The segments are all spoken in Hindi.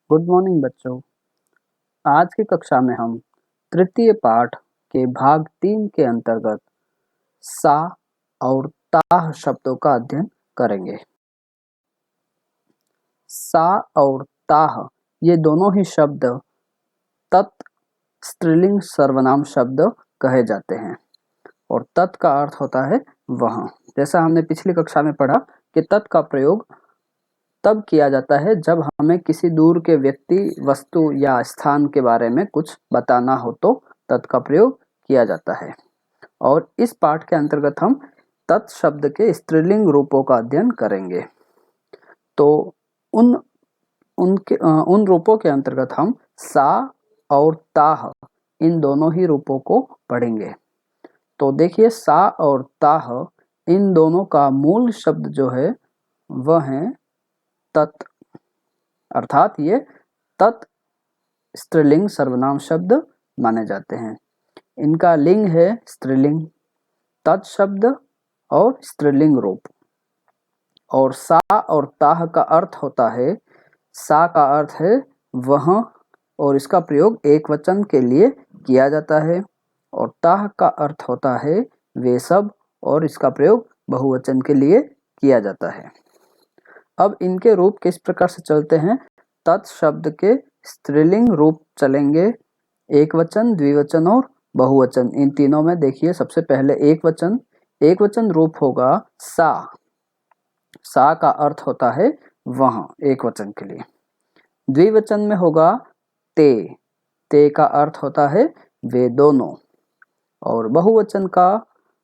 गुड मॉर्निंग बच्चों। आज की कक्षा में हम तृतीय पाठ के भाग 3 के अंतर्गत सा और ताह शब्दों का अध्ययन करेंगे। सा और ताह ये दोनों ही शब्द तत् स्त्रीलिंग सर्वनाम शब्द कहे जाते हैं और तत् का अर्थ होता है वह। जैसा हमने पिछली कक्षा में पढ़ा कि तत् का प्रयोग तब किया जाता है जब हमें किसी दूर के व्यक्ति, वस्तु या स्थान के बारे में कुछ बताना हो तो तत् का प्रयोग किया जाता है। और इस पाठ के अंतर्गत हम तत् शब्द के स्त्रीलिंग रूपों का अध्ययन करेंगे। तो उन रूपों के अंतर्गत हम सा और ताह इन दोनों ही रूपों को पढ़ेंगे। तो देखिए, सा और ताह इन दोनों का मूल शब्द जो है वह है तत्, अर्थात ये तत् स्त्रीलिंग सर्वनाम शब्द माने जाते हैं। इनका लिंग है स्त्रीलिंग, तत् शब्द और स्त्रीलिंग रूप। और सा और ताह का अर्थ होता है, सा का अर्थ है वह और इसका प्रयोग एक वचन के लिए किया जाता है, और ताह का अर्थ होता है वे सब और इसका प्रयोग बहुवचन के लिए किया जाता है। अब इनके रूप किस प्रकार से चलते हैं। तत् शब्द के स्त्रीलिंग रूप चलेंगे एक वचन, द्विवचन और बहुवचन। इन तीनों में देखिए, सबसे पहले एक वचन रूप होगा सा। सा का अर्थ होता है वह, एक वचन के लिए। द्विवचन में होगा ते। ते का अर्थ होता है वे दोनों। और बहुवचन का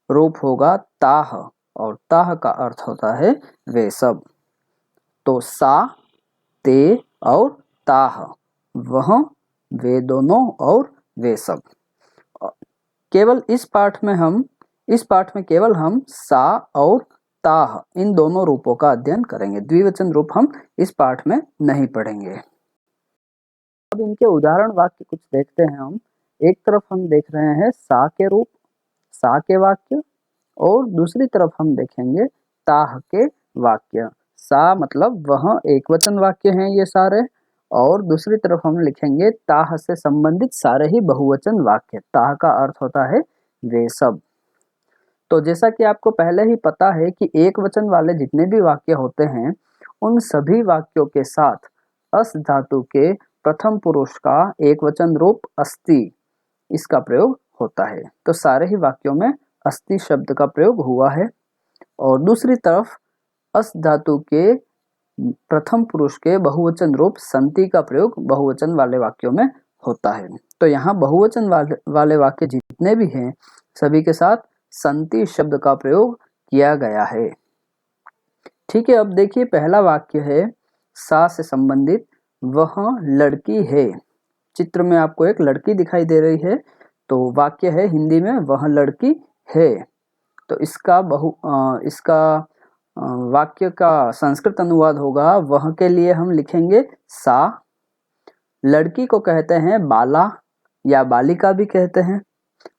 रूप होगा ताह, और ताह का अर्थ होता है वे सब। तो सा, ते और ताह, वह, वे दोनों और वे सब। केवल इस पाठ में केवल हम सा और ताह इन दोनों रूपों का अध्ययन करेंगे। द्विवचन रूप हम इस पाठ में नहीं पढ़ेंगे। अब इनके उदाहरण वाक्य कुछ देखते हैं हम। एक तरफ हम देख रहे हैं सा के रूप, सा के वाक्य, और दूसरी तरफ हम देखेंगे ताह के वाक्य। सा मतलब वह, एक वचन वाक्य हैं ये सारे, और दूसरी तरफ हम लिखेंगे ताह से संबंधित सारे ही बहुवचन वाक्य। ताह का अर्थ होता है वे सब। तो जैसा कि आपको पहले ही पता है कि एक वचन वाले जितने भी वाक्य होते हैं उन सभी वाक्यों के साथ अस धातु के प्रथम पुरुष का एक वचन रूप अस्ति, इसका प्रयोग होता है। तो सारे ही वाक्यों में अस्ति शब्द का प्रयोग हुआ है। और दूसरी तरफ अस धातु के प्रथम पुरुष के बहुवचन रूप संति का प्रयोग बहुवचन वाले वाक्यों में होता है। तो यहाँ बहुवचन वाले वाक्य जितने भी हैं सभी के साथ संति शब्द का प्रयोग किया गया है। ठीक है, अब देखिए, पहला वाक्य है सा से संबंधित, वह लड़की है। चित्र में आपको एक लड़की दिखाई दे रही है, तो वाक्य है हिंदी में वह लड़की है। तो इसका वाक्य का संस्कृत अनुवाद होगा, वह के लिए हम लिखेंगे सा। लड़की को कहते हैं बाला या बालिका भी कहते हैं,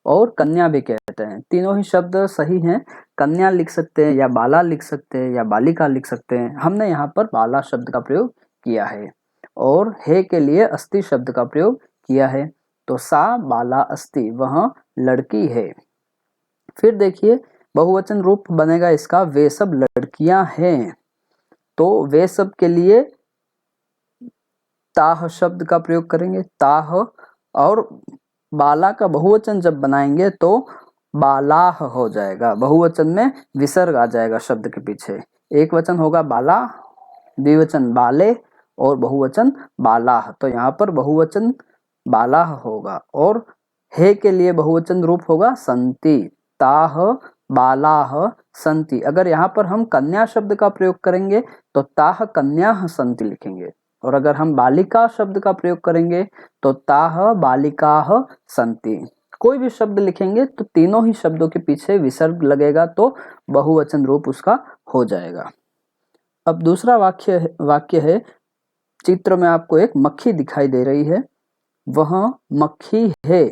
और कन्या भी कहते हैं। तीनों ही शब्द सही हैं। कन्या लिख सकते हैं या बाला लिख सकते हैं या बालिका लिख सकते हैं। हमने यहाँ पर बाला शब्द का प्रयोग किया है, और है के लिए अस्ति शब्द का प्रयोग किया है। तो सा बाला अस्ति, वह लड़की है। फिर देखिए, बहुवचन रूप बनेगा इसका वे सब लड़कियां हैं। तो वे सब के लिए ताह शब्द का प्रयोग करेंगे, ताह। और बाला का बहुवचन जब बनाएंगे तो बालाह हो जाएगा। बहुवचन में विसर्ग आ जाएगा शब्द के पीछे। एक वचन होगा बाला, द्विवचन बाले और बहुवचन बालाह। तो यहाँ पर बहुवचन बालाह होगा, और हे के लिए बहुवचन रूप होगा संति। ताह बालाह संति। अगर यहाँ पर हम कन्या शब्द का प्रयोग करेंगे तो ताह कन्याः संति लिखेंगे, और अगर हम बालिका शब्द का प्रयोग करेंगे तो ताह बालिकाः संति। कोई भी शब्द लिखेंगे तो तीनों ही शब्दों के पीछे विसर्ग लगेगा, तो बहुवचन रूप उसका हो जाएगा। अब दूसरा वाक्य है, चित्र में आपको एक मक्खी दिखाई दे रही है, वह मक्खी है।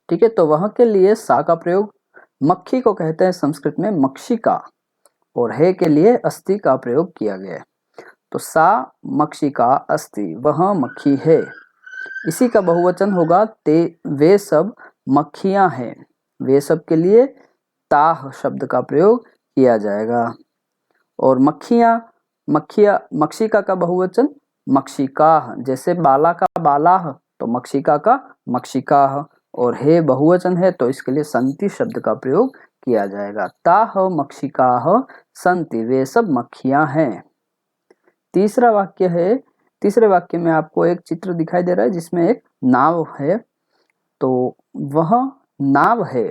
ठीक है, तो वह के लिए सा का प्रयोग। मक्खी को कहते हैं संस्कृत में मक्षिका, और है के लिए अस्ति का प्रयोग किया गया है। तो सा मक्षिका अस्ति, वह मक्खी है। इसी का बहुवचन होगा ते वे सब मक्खियां हैं। वे सब के लिए ताह शब्द का प्रयोग किया जाएगा। और मक्खियां, मक्षिका का बहुवचन मक्षिकाः, जैसे बाला का बालाः तो मक्षिका का मक्षिकाः, और हे बहुवचन है तो इसके लिए संति शब्द का प्रयोग किया जाएगा। ताः मक्षिकाः संति, वे सब मक्खियां हैं। तीसरा वाक्य है, तीसरे वाक्य में आपको एक चित्र दिखाई दे रहा है जिसमें एक नाव है, तो वह नाव है।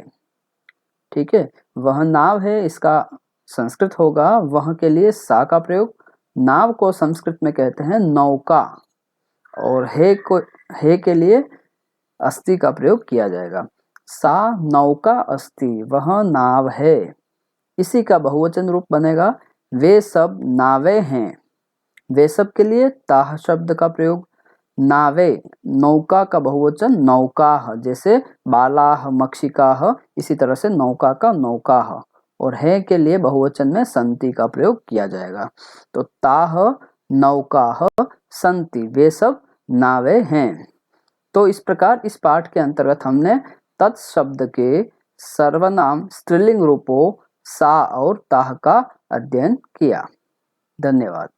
ठीक है, वह नाव है, इसका संस्कृत होगा वह के लिए सा का प्रयोग। नाव को संस्कृत में कहते हैं नौका, और हे के लिए अस्ति का प्रयोग किया जाएगा। सा नौका अस्ति, वह नाव है। इसी का बहुवचन रूप बनेगा वे सब नावें हैं। वे सब के लिए ताह शब्द का प्रयोग। नावे, नौका का बहुवचन नौकाः, जैसे बालाः मक्षिकाः, इसी तरह से नौका का नौकाः। और है के लिए बहुवचन में संति का प्रयोग किया जाएगा। तो ताः नौकाः संति, वे सब नावे हैं। तो इस प्रकार इस पाठ के अंतर्गत हमने तत् शब्द के सर्वनाम स्त्रीलिंग रूपों सा और ताह का अध्ययन किया। धन्यवाद।